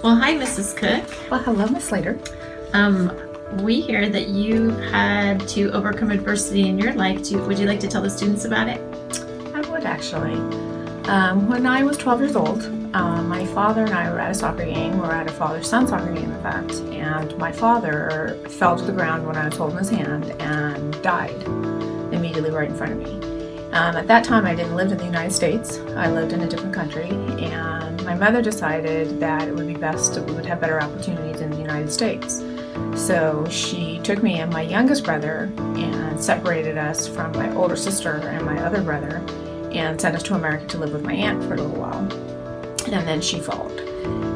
Well, hi, Mrs. Cook. Well, hello, Miss Slater. Um, we hear that you've had to overcome adversity in your life. Would you like to tell the students about it? I would actually. When I was 12 years old, my father and I were at a soccer game. We were at a father-son soccer game, in fact, and my father fell to the ground when I was holding his hand and died immediately right in front of me. At that time, I didn't live in the United States. I lived in a different country, and my mother decided that it would be best if we would have better opportunities in the United States. So she took me and my youngest brother and separated us from my older sister and my other brother and sent us to America to live with my aunt for a little while. And then she followed.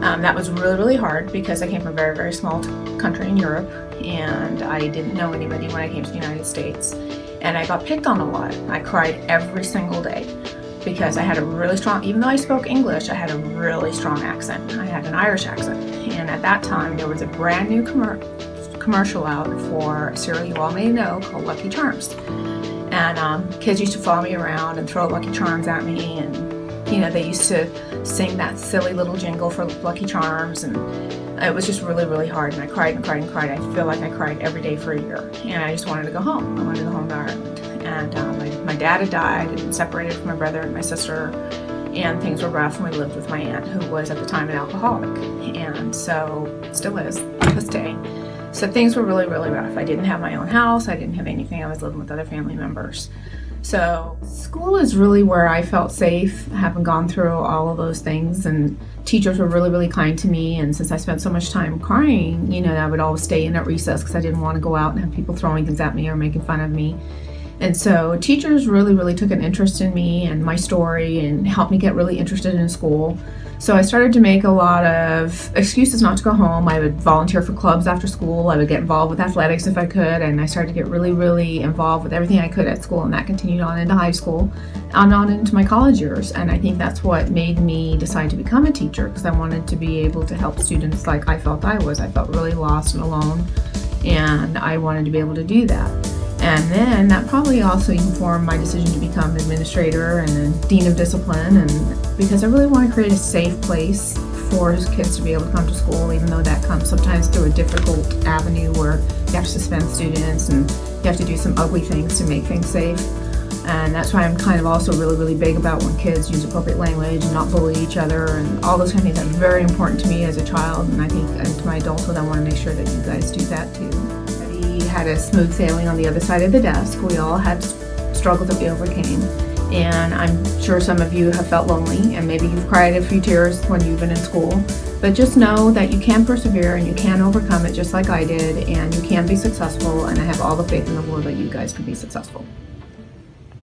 That was really, really hard because I came from a very, very small country in Europe, and I didn't know anybody when I came to the United States. And I got picked on a lot. I cried every single day because I had a really strong, even though I spoke English, I had a really strong accent. I had an Irish accent. And at that time, there was a brand new commercial out for a cereal you all may know called Lucky Charms. And kids used to follow me around and throw Lucky Charms at me. And, you know, they used to sing that silly little jingle for Lucky Charms. And it was just really, really hard. And I cried and cried and cried. I feel like I cried every day for a year. And I just wanted to go home. I wanted to go home to Ireland. And my dad had died and separated from my brother and my sister. And things were rough, and we lived with my aunt, who was at the time an alcoholic. And so, still is to this day. So things were really, really rough. I didn't have my own house. I didn't have anything. I was living with other family members. So school is really where I felt safe, having gone through all of those things. And teachers were really, really kind to me. And since I spent so much time crying, you know, I would always stay in at recess because I didn't want to go out and have people throwing things at me or making fun of me. And so teachers really, really took an interest in me and my story and helped me get really interested in school. So I started to make a lot of excuses not to go home. I would volunteer for clubs after school. I would get involved with athletics if I could. And I started to get really, really involved with everything I could at school. And that continued on into high school and on into my college years. And I think that's what made me decide to become a teacher, because I wanted to be able to help students like I felt I was. I felt really lost and alone, and I wanted to be able to do that. And then that probably also informed my decision to become an administrator and a dean of discipline, and because I really want to create a safe place for kids to be able to come to school, even though that comes sometimes through a difficult avenue where you have to suspend students and you have to do some ugly things to make things safe. And that's why I'm kind of also really, really big about when kids use appropriate language and not bully each other and all those kind of things. That's very important to me as a child, and I think into my adulthood I want to make sure that you guys do that too. Had a smooth sailing on the other side of the desk. We all had struggles that we overcame, and I'm sure some of you have felt lonely, and maybe you've cried a few tears when you've been in school, but just know that you can persevere and you can overcome it just like I did, and you can be successful, and I have all the faith in the world that you guys can be successful.